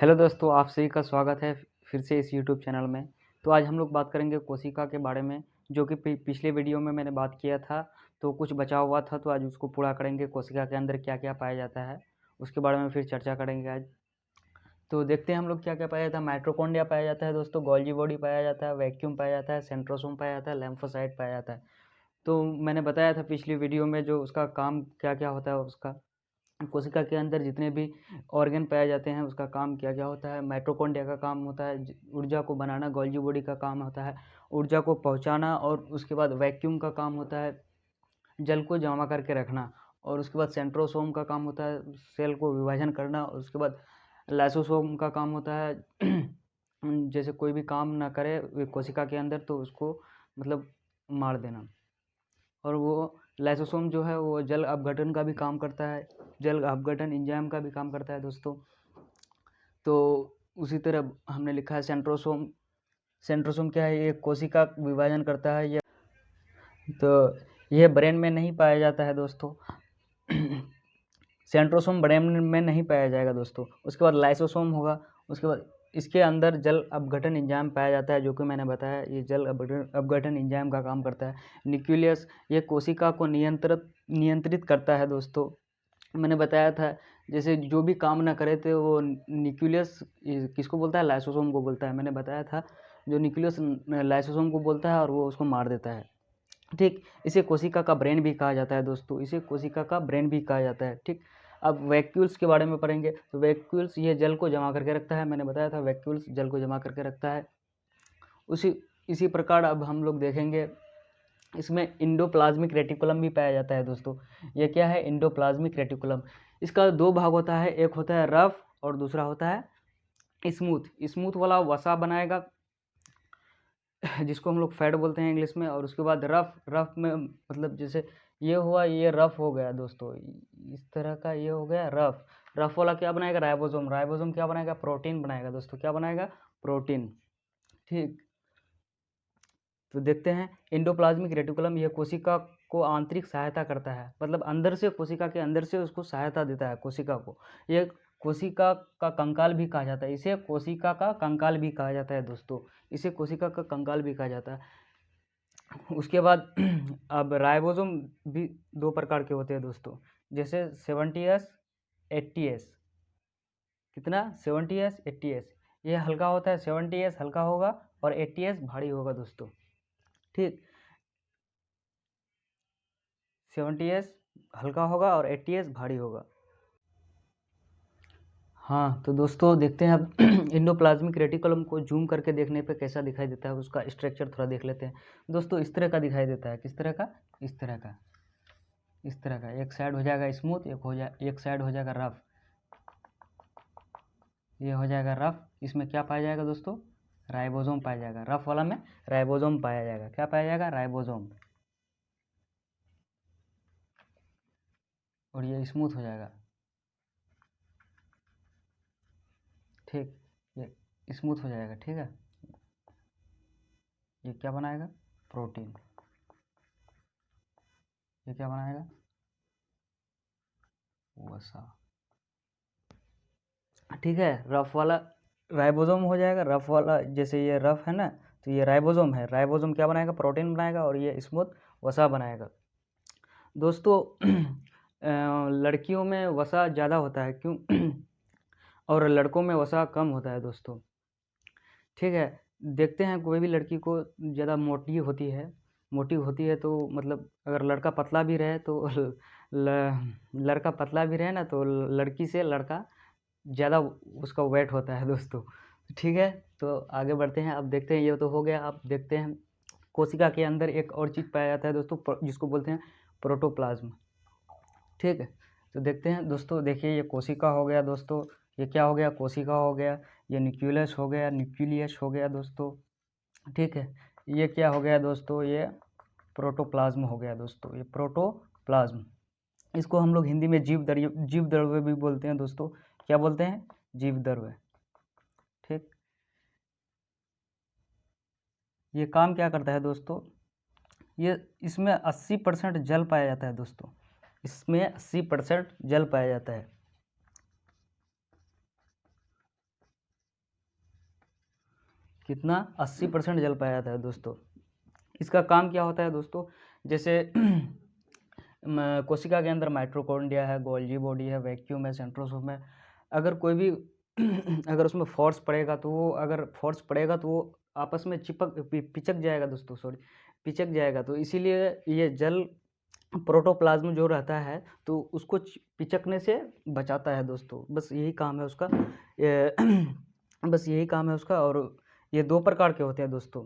Hello दोस्तों, आप सभी का स्वागत है फिर से इस यूट्यूब चैनल में। तो आज हम लोग बात करेंगे कोशिका के बारे में, जो कि पिछले वीडियो में मैंने बात किया था, तो कुछ बचा हुआ था, तो आज उसको पूरा करेंगे। कोशिका के अंदर क्या-क्या पाया जाता है, उसके बारे में फिर चर्चा करेंगे आज। तो देखते हैं हम लोग क्या-क्या पाया जाता है। माइटोकॉन्ड्रिया पाया जाता है दोस्तों, गोल्गी बॉडी पाया जाता है, वैक्यूम पाया जाता है, सेंट्रोसोम पाया जाता है, लिम्फोसाइट पाया जाता है। तो मैंने बताया था पिछली वीडियो में जो उसका काम क्या-क्या होता है उसका। कोशिका के अंदर जितने भी ऑर्गन पाए जाते हैं उसका काम क्या-क्या होता है। माइटोकॉन्ड्रिया का काम होता है ऊर्जा को बनाना, गोल्गी बॉडी का काम होता है ऊर्जा को पहुँचाना, और उसके बाद वैक्यूम का काम होता है जल को जमा करके रखना, और उसके बाद सेंट्रोसोम का काम होता है सेल को विभाजन करना, और उसके बाद लाइसोसोम का काम होता है जैसे कोई भी काम ना करे कोशिका के अंदर तो उसको मतलब मार देना। और वो लाइसोसोम जो है वो जल अपघटन का भी काम करता है, जल अपघटन एंजाइम का भी काम करता है दोस्तों। तो उसी तरह हमने लिखा है सेंट्रोसोम। सेंट्रोसोम क्या है, ये कोशिका विभाजन करता है। ये तो ये ब्रेन में नहीं पाया जाता है दोस्तों सेंट्रोसोम ब्रेन में नहीं पाया जाएगा दोस्तों। उसके बाद लाइसोसोम होगा, उसके बाद इसके अंदर जल अपघटन एंजाइम पाया जाता है, जो कि मैंने बताया ये जल अपघटन एंजाइम का काम करता है। न्यूक्लियस ये कोशिका को नियंत्रित करता है दोस्तों। मैंने बताया था जैसे जो भी काम ना करे थे वो न्यूक्लियस किसको बोलता है, लाइसोसोम को बोलता है। मैंने बताया था जो न्यूक्लियस लाइसोसोम को बोलता है और वो उसको मार देता है। ठीक, इसे कोशिका का ब्रेन भी कहा जाता है दोस्तों, इसे कोशिका का ब्रेन भी कहा जाता है। ठीक, अब वैक्यूल्स के बारे में पढ़ेंगे। तो वैक्यूल्स ये जल को जमा करके रखता है, मैंने बताया था वैक्यूल्स जल को जमा करके रखता है। इसी प्रकार अब हम लोग देखेंगे इसमें इंडोप्लाज्मिक रेटिकुलम भी पाया जाता है दोस्तों। ये क्या है, इंडोप्लाज्मिक रेटिकुलम। इसका दो भाग होता है, एक होता है रफ और दूसरा होता है स्मूथ। स्मूथ वाला वसा बनाएगा जिसको हम लोग फैट बोलते हैं इंग्लिश में, और उसके बाद रफ में मतलब जैसे ये हुआ, ये रफ हो गया दोस्तों, इस तरह का ये हो गया रफ वाला क्या बनाएगा, राइबोसोम क्या बनाएगा, प्रोटीन बनाएगा दोस्तों। क्या बनाएगा, प्रोटीन। ठीक, तो देखते हैं इंडोप्लाज्मिक रेटिकुलम यह कोशिका को आंतरिक सहायता करता है, मतलब अंदर से कोशिका के अंदर से उसको सहायता देता है कोशिका को। ये कोशिका का कंकाल भी कहा जाता है, इसे कोशिका का कंकाल भी कहा जाता है दोस्तों, इसे कोशिका का कंकाल भी कहा जाता है। उसके बाद अब राइबोसोम भी दो प्रकार के होते हैं दोस्तों, जैसे 70S 80S। कितना, 70S 80S। ये हल्का होता है, 70S हल्का होगा और 80S भारी होगा दोस्तों। ठीक, 70S हल्का होगा और 80S भारी होगा। हाँ, तो दोस्तों देखते हैं अब इंडोप्लाज्मिक रेटिकुलम को जूम करके देखने पे कैसा दिखाई देता है, उसका स्ट्रक्चर थोड़ा देख लेते हैं दोस्तों। इस तरह का दिखाई देता है, किस तरह का, इस तरह का, इस तरह का। एक साइड हो जाएगा स्मूथ, एक साइड हो जाएगा रफ, ये हो जाएगा रफ। इसमें क्या पाया जाएगा दोस्तों, राइबोसोम पाया जाएगा। रफ वाला में राइबोसोम पाया जाएगा। क्या पाया जाएगा, राइबोसोम। और ये स्मूथ हो जाएगा। ठीक, ये स्मूथ हो जाएगा। ठीक है, ये क्या बनाएगा, प्रोटीन। ये क्या बनाएगा, वसा। ठीक है, रफ वाला राइबोसोम हो जाएगा। रफ वाला जैसे ये रफ है ना, तो ये राइबोसोम है। राइबोसोम क्या बनाएगा, प्रोटीन बनाएगा, और ये स्मूथ वसा बनाएगा दोस्तों। लड़कियों में वसा ज़्यादा होता है, क्यों और लड़कों में वसा कम होता है दोस्तों। ठीक है, देखते हैं कोई भी लड़की को ज़्यादा मोटी होती है तो मतलब अगर लड़का पतला भी रहे तो लड़का पतला भी रहे ना तो लड़की से लड़का ज़्यादा उसका वेट होता है दोस्तों। ठीक है, तो आगे बढ़ते हैं। अब देखते हैं, ये तो हो गया। अब देखते हैं कोशिका के अंदर एक और चीज़ पाया जाता है दोस्तों, जिसको बोलते हैं प्रोटोप्लाज्म। ठीक है, तो देखते हैं दोस्तों। देखिए, ये कोशिका हो गया दोस्तों, ये क्या हो गया, कोशिका हो गया। ये न्यूक्लियस हो गया दोस्तों। ठीक है, ये क्या हो गया दोस्तों, ये प्रोटोप्लाज्म हो गया दोस्तों, ये प्रोटोप्लाज्म। इसको हम लोग हिंदी में जीव द्रव्य भी बोलते हैं दोस्तों। क्या बोलते हैं, जीव द्रव्य। ठीक, ये काम क्या करता है दोस्तों, ये इसमें 80% जल पाया जाता है दोस्तों, इसमें 80% जल पाया जाता है। कितना 80% जल पाया जाता है दोस्तों। इसका काम क्या होता है दोस्तों, जैसे कोशिका के अंदर माइटोकॉन्ड्रिया है, गोल्जी बॉडी है, वैक्यूम है, सेंट्रोसोम है। अगर कोई भी अगर उसमें फोर्स पड़ेगा तो वो आपस में पिचक जाएगा दोस्तों, सॉरी, पिचक जाएगा। तो इसीलिए ये जल प्रोटोप्लाज्म जो रहता है तो उसको पिचकने से बचाता है दोस्तों। बस यही काम है उसका। बस यही काम है उसका। और ये 2 प्रकार के होते हैं दोस्तों।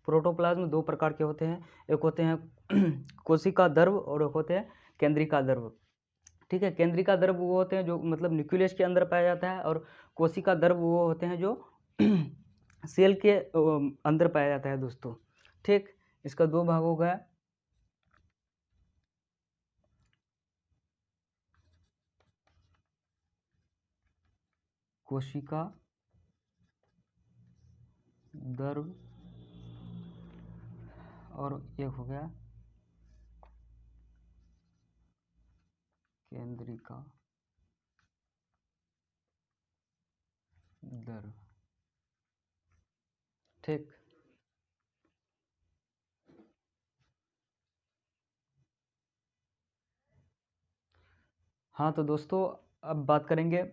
प्रोटोप्लाज्म 2 प्रकार के होते हैं। एक होते हैं कोशिका द्रव और एक होते हैं केंद्रिका द्रव। ठीक है, केंद्रिका द्रव वो होते हैं जो मतलब न्यूक्लियस के अंदर पाया जाता है, और कोशिका द्रव वो होते हैं जो सेल के अंदर पाया जाता है दोस्तों। ठीक, इसका 2 भाग हो गया। कोशिका द्रव और एक हो गया केंद्रिका द्रव। ठीक, हाँ तो दोस्तों अब बात करेंगे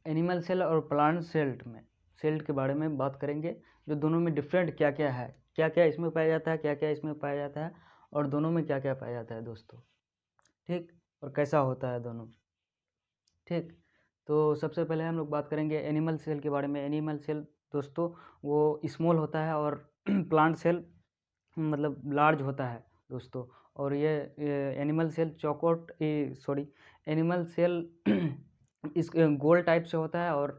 एनिमल सेल और प्लांट सेल के बारे में बात करेंगे, जो दोनों में डिफरेंट क्या क्या है, क्या क्या इसमें पाया जाता है, क्या क्या इसमें पाया जाता है, और दोनों में क्या क्या पाया जाता है दोस्तों। ठीक, और कैसा होता है दोनों। ठीक, तो सबसे पहले हम लोग बात करेंगे एनिमल सेल के बारे में। एनिमल सेल दोस्तों वो स्मॉल होता है, और प्लांट सेल मतलब लार्ज होता है दोस्तों। और ये एनिमल सेल एनिमल सेल इस गोल टाइप से होता है, और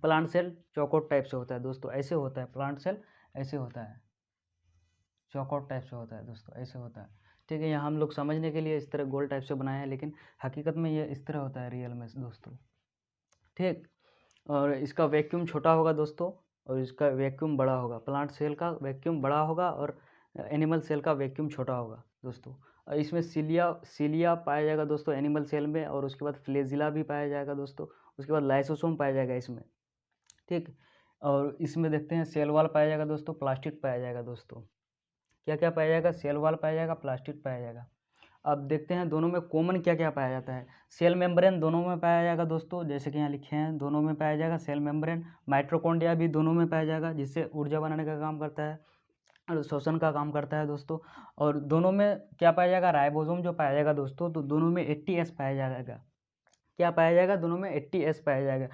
प्लांट सेल चौकोट टाइप से होता है दोस्तों। ऐसे होता है प्लांट सेल, ऐसे होता है, चौकोट टाइप से होता है दोस्तों, ऐसे होता है। ठीक है, यहाँ हम लोग समझने के लिए इस तरह गोल टाइप से बनाए हैं, लेकिन हकीकत में ये इस तरह होता है रियल में दोस्तों। ठीक, और इसका वैक्यूम छोटा होगा दोस्तों, और इसका वैक्यूम बड़ा होगा। प्लांट सेल का वैक्यूम बड़ा होगा और एनिमल सेल का वैक्यूम छोटा होगा दोस्तों। और इसमें सीलिया पाया जाएगा दोस्तों एनिमल सेल में, और उसके बाद फ्लेजिला भी पाया जाएगा दोस्तों। उसके बाद लाइसोसोम पाया जाएगा इसमें। ठीक, और इसमें देखते हैं सेल वॉल पाया जाएगा दोस्तों, प्लास्टिड पाया जाएगा दोस्तों। क्या क्या पाया जाएगा, सेल वॉल पाया जाएगा, प्लास्टिड पाया जाएगा। अब देखते हैं दोनों में कॉमन क्या क्या पाया जाता है। सेल मेम्ब्रेन दोनों में पाया जाएगा दोस्तों, जैसे कि यहाँ लिखे हैं, दोनों में पाया जाएगा सेल मेम्ब्रेन। माइटोकॉन्ड्रिया भी दोनों में पाया जाएगा, जिससे ऊर्जा बनाने का काम करता है और शोषण का काम करता है दोस्तों। और दोनों में क्या पाया जाएगा, राइबोसोम जो पाया जाएगा दोस्तों, तो दोनों में 80S पाया जाएगा। क्या पाया जाएगा, दोनों में 80S पाया जाएगा।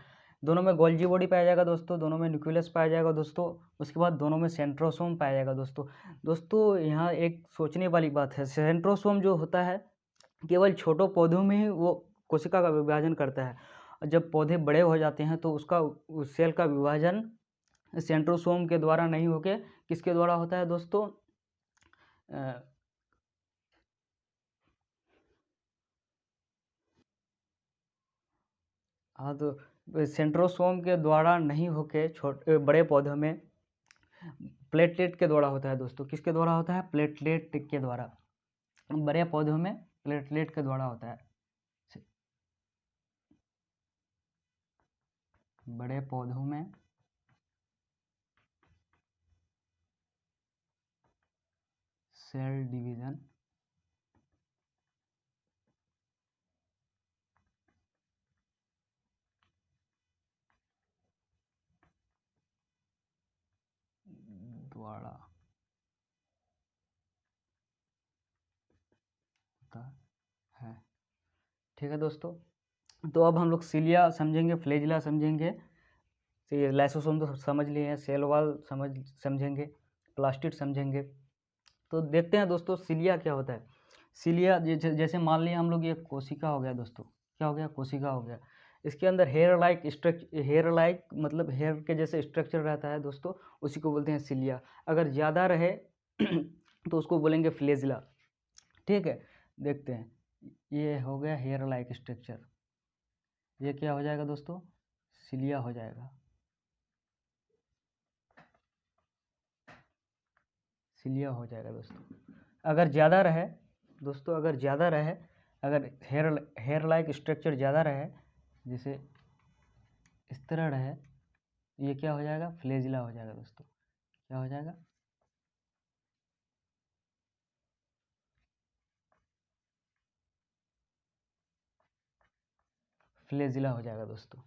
दोनों में गोल्जी बॉडी पाया जाएगा दोस्तों, दोनों में न्यूक्लियस पाया जाएगा दोस्तों। उसके बाद दोनों में सेंट्रोसोम पाया जाएगा दोस्तों। दोस्तों यहाँ एक सोचने वाली बात है, सेंट्रोसोम जो होता है केवल छोटों पौधों में ही वो कोशिका का विभाजन करता है। और जब पौधे बड़े हो जाते हैं तो उसका उस सेल का विभाजन सेंट्रोसोम के द्वारा नहीं होके किसके द्वारा होता है दोस्तों, हाँ तो सेंट्रोसोम के द्वारा नहीं होके छोटे बड़े पौधों में प्लेटलेट के द्वारा होता है दोस्तों। किसके द्वारा होता है, प्लेटलेट के द्वारा। बड़े पौधों में प्लेटलेट के द्वारा होता है। बड़े पौधों में सेल डिवीजन द्वारा होता है। ठीक है दोस्तों, तो अब हम लोग सीलिया समझेंगे, फ्लेजिला समझेंगे, लाइसोसोम तो समझ लिए हैं, सेल वॉल समझेंगे, प्लास्टिड समझेंगे। तो देखते हैं दोस्तों सीलिया क्या होता है। सीलिया जैसे मान लिया हम लोग ये कोशिका हो गया दोस्तों, क्या हो गया, कोशिका हो गया। इसके अंदर हेयर लाइक मतलब हेयर के जैसे स्ट्रक्चर रहता है दोस्तों, उसी को बोलते हैं सीलिया। अगर ज़्यादा रहे तो उसको बोलेंगे फ्लेजिला। ठीक है, देखते हैं, ये हो गया हेयर लाइक स्ट्रक्चर, ये क्या हो जाएगा दोस्तों, सीलिया हो जाएगा। सीलिया हो जाएगा दोस्तों। अगर ज़्यादा रहे दोस्तों, अगर हेयर लाइक स्ट्रक्चर ज़्यादा रहे, जैसे इस तरह रहे, ये क्या हो जाएगा, फ्लैजिला हो जाएगा दोस्तों। क्या हो जाएगा, फ्लैजिला हो जाएगा दोस्तों।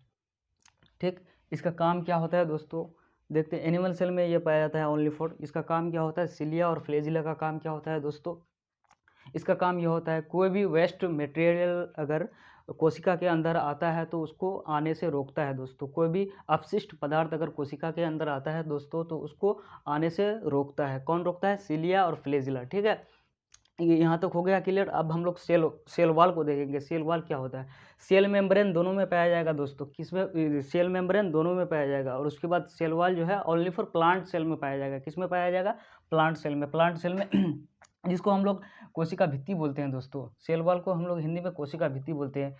ठीक, इसका काम क्या होता है दोस्तों, देखते हैं। एनिमल सेल में ये पाया जाता है ओनली फॉर, इसका काम क्या होता है, सिलिया और फ्लैजिला का काम क्या होता है दोस्तों, इसका काम ये होता है कोई भी वेस्ट मटेरियल अगर कोशिका के अंदर आता है तो उसको आने से रोकता है दोस्तों। कोई भी अपशिष्ट पदार्थ अगर कोशिका के अंदर आता है दोस्तों तो उसको आने से रोकता है। कौन रोकता है, सिलिया और फ्लैजिला। ठीक है, ये यहाँ तक हो गया क्लियर। अब हम लोग सेल वॉल को देखेंगे। सेल वॉल क्या होता है, सेल मेम्ब्रेन दोनों में पाया जाएगा दोस्तों। किसमें, सेल मेम्ब्रेन दोनों में पाया जाएगा। और उसके बाद सेल वॉल जो है ओनली फॉर प्लांट सेल में पाया जाएगा। किस में पाया जाएगा, प्लांट सेल में। प्लांट सेल में जिसको हम लोग कोशिका भित्ति बोलते हैं दोस्तों। सेल वॉल को हम लोग हिंदी में कोशिका भित्ति बोलते हैं।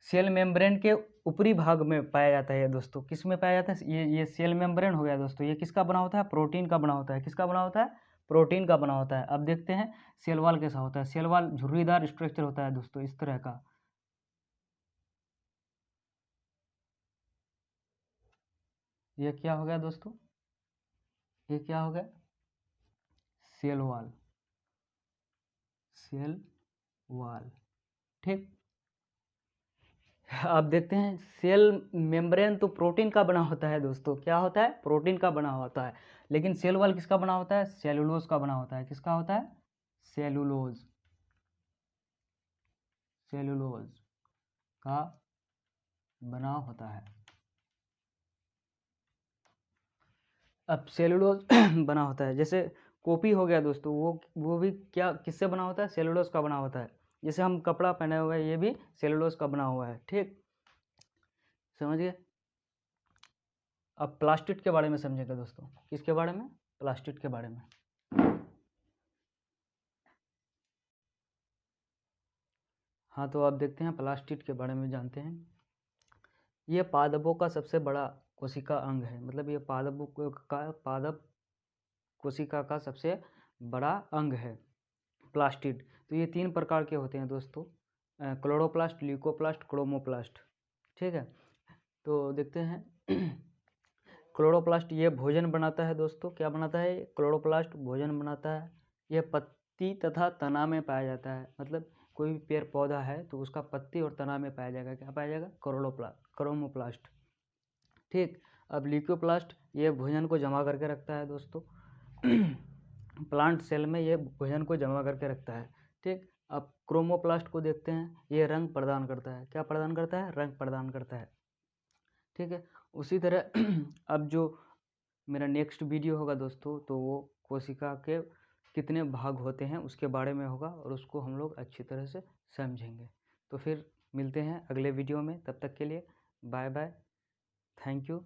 सेल मेम्ब्रेन के ऊपरी भाग में पाया जाता है दोस्तों। किस में पाया जाता है, ये सेल मेम्ब्रेन हो गया दोस्तों। ये किसका बना होता है, प्रोटीन का बना होता है। किसका बना होता है, प्रोटीन का बना होता है। अब देखते हैं सेल वॉल कैसा होता है। सेल वॉल झुर्रीदार स्ट्रक्चर होता है दोस्तों, इस तरह का। ये क्या हो गया दोस्तों, ये क्या हो गया, सेल वॉल, सेल वॉल। ठीक, अब देखते हैं सेल मेम्ब्रेन तो प्रोटीन का बना होता है दोस्तों। क्या होता है, प्रोटीन का बना होता है। लेकिन सेल वॉल किसका बना होता है, सेलुलोज का बना होता है। किसका होता है, सेलुलोज, सेलुलोज का बना होता है। अब सेलुलोज बना होता है, जैसे कॉपी हो गया दोस्तों, वो भी क्या, किससे बना होता है, सेलुलोज का बना होता है। जैसे हम कपड़ा पहने हुए हैं, ये भी सेलुलोज का बना हुआ है। ठीक, समझिए। अब प्लास्टिड के बारे में समझेंगे दोस्तों। किसके बारे में, प्लास्टिड के बारे में। हाँ, तो अब देखते हैं प्लास्टिड के बारे में जानते हैं। ये पादपों का सबसे बड़ा कोशिका अंग है। मतलब ये पादप कोशिका का सबसे बड़ा अंग है प्लास्टिड। तो ये 3 प्रकार के होते हैं दोस्तों, क्लोरोप्लास्ट, ल्यूकोप्लास्ट, क्रोमोप्लास्ट। ठीक है, तो देखते हैं। क्लोरोप्लास्ट ये भोजन बनाता है दोस्तों। क्या बनाता है, क्लोरोप्लास्ट भोजन बनाता है। यह पत्ती तथा तना में पाया जाता है। मतलब कोई भी पेड़ पौधा है तो उसका पत्ती और तना में पाया जाएगा। क्या पाया जाएगा, क्रोमोप्लास्ट। ठीक, अब ल्यूकोप्लास्ट ये भोजन को जमा करके रखता है दोस्तों। प्लांट सेल में ये भोजन को जमा करके रखता है। ठीक, अब क्रोमोप्लास्ट को देखते हैं। ये रंग प्रदान करता है। क्या प्रदान करता है, रंग प्रदान करता है। ठीक है, उसी तरह अब जो मेरा नेक्स्ट वीडियो होगा दोस्तों, तो वो कोशिका के कितने भाग होते हैं उसके बारे में होगा, और उसको हम लोग अच्छी तरह से समझेंगे। तो फिर मिलते हैं अगले वीडियो में। तब तक के लिए बाय बाय, थैंक यू।